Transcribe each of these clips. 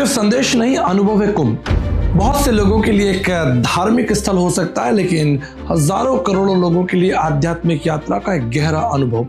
सिर्फ संदेश नहीं, अनुभव है कुंभ। बहुत से लोगों के लिए एक धार्मिक स्थल हो सकता है, लेकिन हजारों करोड़ों लोगों के लिए आध्यात्मिक यात्रा का एक गहरा अनुभव।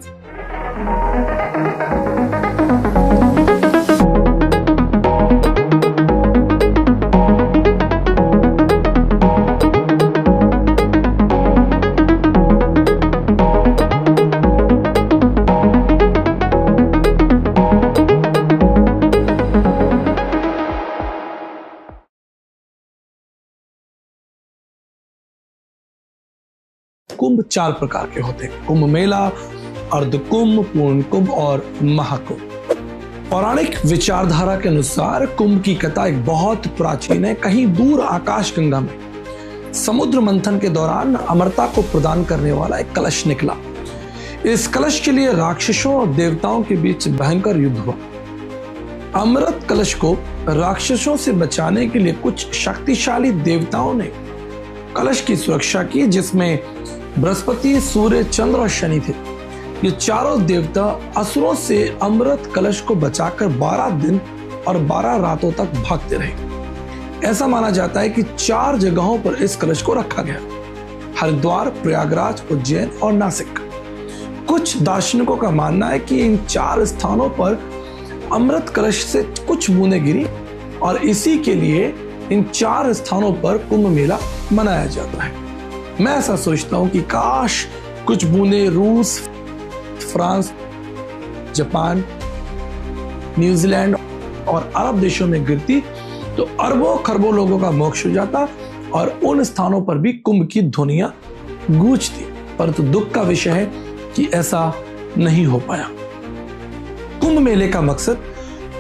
कुंभ 4 प्रकार के होते हैं: कुंभ मेला, अर्ध कुंभ, पूर्ण कुंभ और महाकुंभ। पौराणिक विचारधारा के अनुसार कुंभ की कथा एक बहुत प्राचीन है। कहीं दूर आकाशगंगा में समुद्र मंथन के दौरान अमरता को प्रदान करने वाला एक कलश निकला। इस कलश के लिए राक्षसों और देवताओं के बीच भयंकर युद्ध हुआ। अमृत कलश को राक्षसों से बचाने के लिए कुछ शक्तिशाली देवताओं ने कलश की सुरक्षा की, जिसमें बृहस्पति, सूर्य, चंद्र और शनि थे। ये चारों देवता असुरों से अमृत कलश को बचाकर 12 दिन और 12 रातों तक भागते रहे। ऐसा माना जाता है कि 4 जगहों पर इस कलश को रखा गया: हरिद्वार, प्रयागराज, उज्जैन और नासिक। कुछ दार्शनिकों का मानना है कि इन 4 स्थानों पर अमृत कलश से कुछ बूंदें गिरी और इसी के लिए इन 4 स्थानों पर कुंभ मेला मनाया जाता है। मैं ऐसा सोचता हूं कि काश कुछ बूंदें रूस, फ्रांस, जापान, न्यूजीलैंड और अरब देशों में गिरती तो अरबों खरबों लोगों का मोक्ष हो जाता और उन स्थानों पर भी कुंभ की ध्वनियां गूंजती। परंतु दुख का विषय है कि ऐसा नहीं हो पाया। कुंभ मेले का मकसद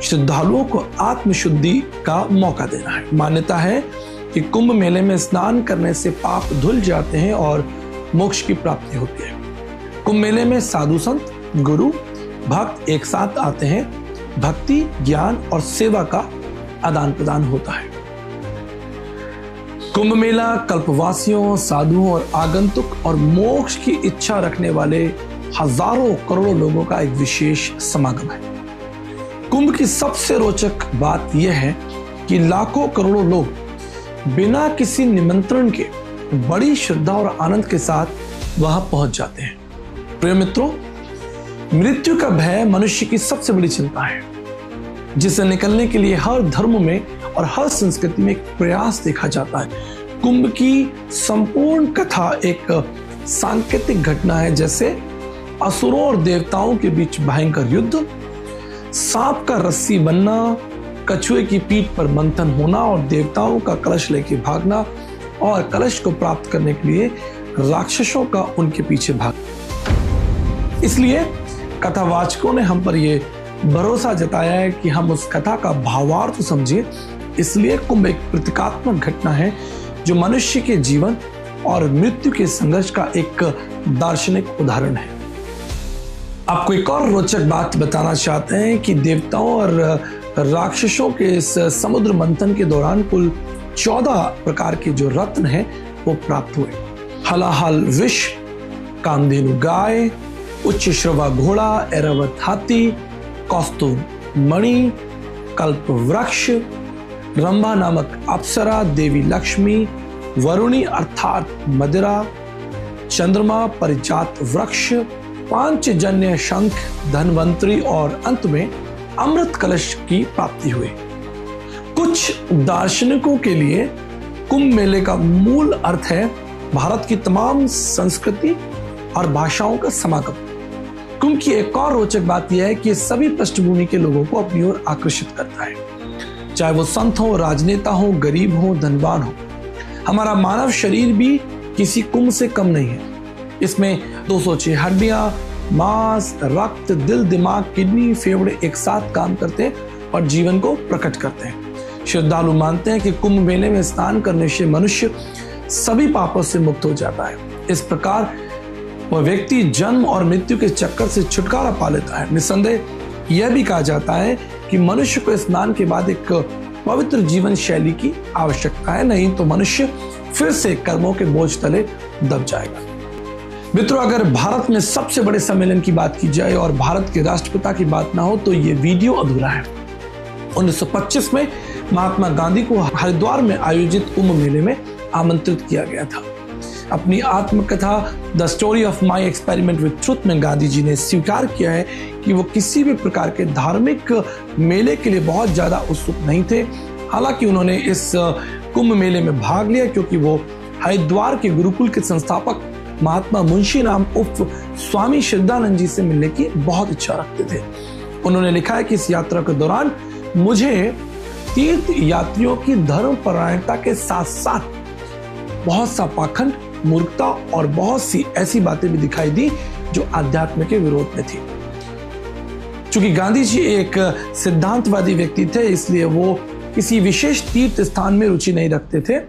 श्रद्धालुओं को आत्मशुद्धि का मौका देना है। मान्यता है कि कुंभ मेले में स्नान करने से पाप धुल जाते हैं और मोक्ष की प्राप्ति होती है। कुंभ मेले में साधु संत, गुरु, भक्त एक साथ आते हैं। भक्ति, ज्ञान और सेवा का आदान प्रदान होता है। कुंभ मेला कल्पवासियों, साधुओं और आगंतुक और मोक्ष की इच्छा रखने वाले हजारों करोड़ों लोगों का एक विशेष समागम है। कुंभ की सबसे रोचक बात यह है कि लाखों करोड़ों लोग बिना किसी निमंत्रण के बड़ी श्रद्धा और आनंद के साथ वहां पहुंच जाते हैं। प्रिय मित्रों, मृत्यु का भय मनुष्य की सबसे बड़ी चिंता है, जिसे निकलने के लिए हर धर्म में और हर संस्कृति में एक प्रयास देखा जाता है। कुंभ की संपूर्ण कथा एक सांकेतिक घटना है, जैसे असुरों और देवताओं के बीच भयंकर युद्ध, सांप का रस्सी बनना, कछुए की पीठ पर मंथन होना और देवताओं का कलश लेके भागना और कलश को प्राप्त करने के लिए राक्षसों का उनके पीछे भागना। इसलिए कथावाचकों ने हम पर यह भरोसा जताया है कि हम उस कथा का भावार्थ समझें। इसलिए कुंभ एक प्रतीकात्मक घटना है जो मनुष्य के जीवन और मृत्यु के संघर्ष का एक दार्शनिक उदाहरण है। आपको एक और रोचक बात बताना चाहते हैं कि देवताओं और राक्षसों के इस समुद्र मंथन के दौरान कुल 14 प्रकार के जो रत्न हैं वो प्राप्त हुए। हलाहल विष, कामधेनु गाय, उच्च श्रवा घोड़ा, ऐरावत हाथी, कौस्तुभ मणि, कल्प वृक्ष, रंभा नामक अप्सरा, देवी लक्ष्मी, वरुणी अर्थात मदिरा, चंद्रमा, परिजात वृक्ष, पांचजन्य शंख, धनवंतरी और अंत में अमृत कलश की प्राप्ति हुई। कुछ दार्शनिकों के लिए कुंभ मेले का मूल अर्थ है भारत की तमाम संस्कृति और भाषाओं का समागम। कुंभ की एक और रोचक बात यह है कि सभी पृष्ठभूमि के लोगों को अपनी ओर आकर्षित करता है, चाहे वो संत हो, राजनेता हो, गरीब हो, धनवान हो। हमारा मानव शरीर भी किसी कुंभ से कम नहीं है। इसमें 206 हड्डियां, मांस, रक्त, दिल, दिमाग, किडनी, फेफड़े एक साथ काम करते हैं और जीवन को प्रकट करते हैं। श्रद्धालु मानते हैं कि कुंभ मेले में स्नान करने से मनुष्य सभी पापों से मुक्त हो जाता है। इस प्रकार वह व्यक्ति जन्म और मृत्यु के चक्कर से छुटकारा पा लेता है। निस्संदेह यह भी कहा जाता है कि मनुष्य को स्नान के बाद एक पवित्र जीवन शैली की आवश्यकता है, नहीं तो मनुष्य फिर से कर्मों के बोझ तले दब जाएगा। मित्रों, अगर भारत में सबसे बड़े सम्मेलन की बात की जाए और भारत के राष्ट्रपिता की बात ना हो तो ये वीडियो अधूरा है। 1925 में महात्मा गांधी को हरिद्वार में आयोजित कुंभ मेले में आमंत्रित किया गया था। अपनी आत्मकथा the story of my experiment with truth में गांधी जी ने स्वीकार किया है कि वो किसी भी प्रकार के धार्मिक मेले के लिए बहुत ज्यादा उत्सुक नहीं थे। हालांकि उन्होंने इस कुंभ मेले में भाग लिया क्योंकि वो हरिद्वार के गुरुकुल के संस्थापक महात्मा मुंशी राम उर्फ स्वामी श्रद्धानंद जी से मिलने की बहुत इच्छा रखते थे। उन्होंने लिखा है कि इस यात्रा के दौरान मुझे तीर्थ यात्रियों की धर्म परायणता के साथ साथ बहुत सा पाखंड, मूर्खता और बहुत सी ऐसी बातें भी दिखाई दी जो अध्यात्म के विरोध में थी। चूंकि गांधी जी एक सिद्धांतवादी व्यक्ति थे, इसलिए वो किसी विशेष तीर्थ स्थान में रुचि नहीं रखते थे।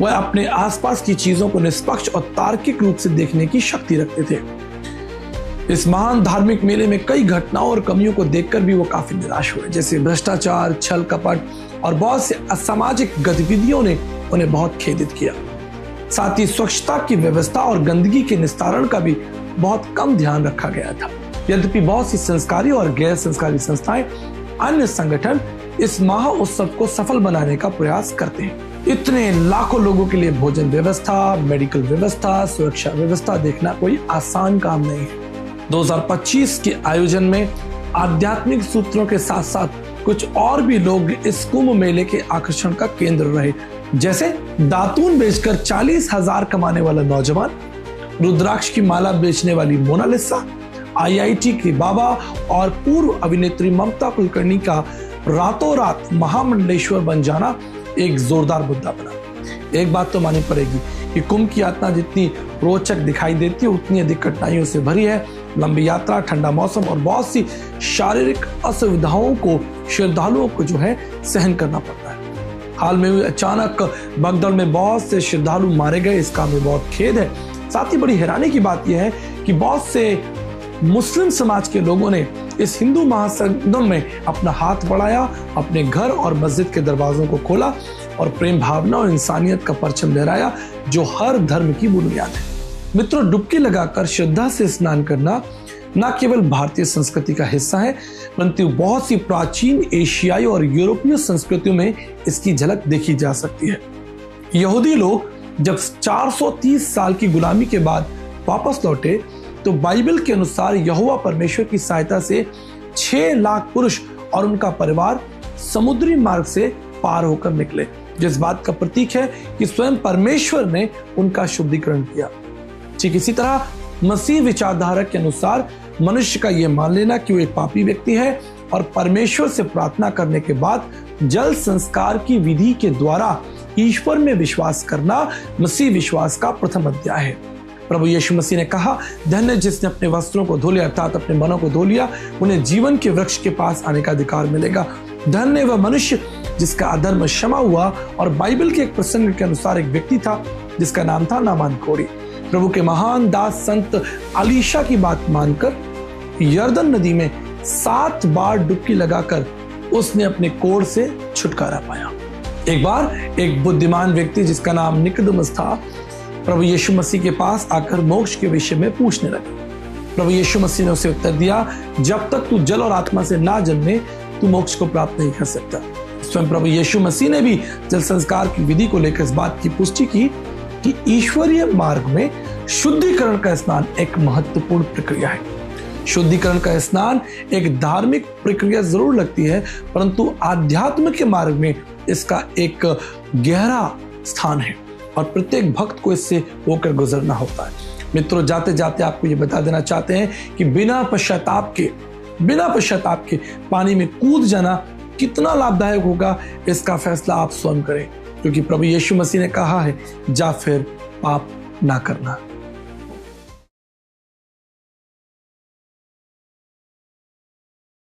वह अपने आसपास की चीजों को निष्पक्ष और तार्किक रूप से देखने की शक्ति रखते थे। इस महान धार्मिक मेले में कई घटनाओं और कमियों को देखकर भी वो काफी निराश हुए, जैसे भ्रष्टाचार, छल कपट और बहुत से असामाजिक गतिविधियों ने उन्हें बहुत खेदित किया। साथ ही स्वच्छता की व्यवस्था और गंदगी के निस्तारण का भी बहुत कम ध्यान रखा गया था। यद्यपि बहुत सी संस्कारी और गैर संस्कारी संस्थाएं, अन्य संगठन इस महा उत्सव को सफल बनाने का प्रयास करते हैं। इतने लाखों लोगों के लिए भोजन व्यवस्था, मेडिकल व्यवस्था, सुरक्षा व्यवस्था देखना कोई आसान काम नहीं है। 2025 के आयोजन में आध्यात्मिक सूत्रों के साथ साथ कुछ और भी लोग इस कुंभ मेले के आकर्षण का केंद्र रहे, जैसे दातून बेचकर 40,000 कमाने वाला नौजवान, रुद्राक्ष की माला बेचने वाली मोनालिसा, IIT के बाबा और पूर्व अभिनेत्री ममता कुलकर्णी का रातों रात महामंडलेश्वर बन जाना एक जोरदार मुद्दा बना। एक बात तो माननी पड़ेगी कि कुंभ की यात्रा जितनी रोचक दिखाई देती है उतनी अधिक कठिनाइयों से भरी है। लंबी यात्रा, ठंडा मौसम और बहुत सी शारीरिक असुविधाओं को श्रद्धालुओं को सहन करना पड़ता है। हाल में हुई अचानक भगदड़ में बहुत से श्रद्धालु मारे गए, इसका हमें बहुत खेद है। साथ ही बड़ी हैरानी की बात यह है कि बहुत से मुस्लिम समाज के लोगों ने इस हिंदू महासंगम में अपना हाथ बढ़ाया, अपने घर और मस्जिद के दरवाजों को खोला और प्रेम भावना और इंसानियत का परचम लहराया, जो हर धर्म की बुनियाद है। मित्रों, डुबकी लगाकर श्रद्धा से स्नान करना न केवल भारतीय संस्कृति का हिस्सा है, परंतु बहुत सी प्राचीन एशियाई और यूरोपीय संस्कृतियों में इसकी झलक देखी जा सकती है। यहूदी लोग जब 430 साल की गुलामी के बाद वापस लौटे तो बाइबल के अनुसार यहोवा परमेश्वर की सहायता से 6 लाख पुरुष और उनका परिवार समुद्री मार्ग से पार होकर निकले, जिस बात का प्रतीक है कि स्वयं परमेश्वर ने उनका शुद्धिकरण किया। ठीक इसी तरह मसीह विचारधारा के अनुसार मनुष्य का यह मान लेना कि वो एक पापी व्यक्ति है और परमेश्वर से प्रार्थना करने के बाद जल संस्कार की विधि के द्वारा ईश्वर में विश्वास करना मसीह विश्वास का प्रथम अध्याय है। प्रभु यीशु मसीह ने कहा, धन्य जिसने अपने वस्त्रों को धो लिया अर्थात अपने मनों को धो लिया, उन्हें जीवन के वृक्ष के पास आने का अधिकार मिलेगा। धन्य वह मनुष्य जिसका अधर्म क्षमा हुआ। और बाइबल के एक प्रसंग के अनुसार एक व्यक्ति था जिसका नाम था नामान कोढ़ी। प्रभु के महान दास संत अलीशा की बात मानकर यर्दन नदी में 7 बार डुबकी लगाकर उसने अपने कोढ़ से छुटकारा पाया। एक बार एक बुद्धिमान व्यक्ति जिसका नाम निकोदेमुस था प्रभु यीशु मसीह के पास आकर मोक्ष के विषय में पूछने लगा। प्रभु यीशु मसीह ने उसे उत्तर दिया, जब तक तू जल और आत्मा से ना जन्मे तू मोक्ष को प्राप्त नहीं कर सकता। स्वयं प्रभु यीशु मसीह ने भी जल संस्कार की विधि को लेकर इस बात की पुष्टि की कि ईश्वरीय मार्ग में शुद्धिकरण का स्नान एक महत्वपूर्ण प्रक्रिया है। शुद्धिकरण का स्नान एक धार्मिक प्रक्रिया जरूर लगती है, परंतु आध्यात्म के मार्ग में इसका एक गहरा स्थान है और प्रत्येक भक्त को इससे होकर गुजरना होता है। मित्रों, जाते जाते आपको ये बता देना चाहते हैं कि बिना पश्चाताप के पानी में कूद जाना कितना लाभदायक होगा, इसका फैसला आप स्वयं करें, क्योंकि प्रभु यीशु मसीह ने कहा है, जा फिर पाप ना करना।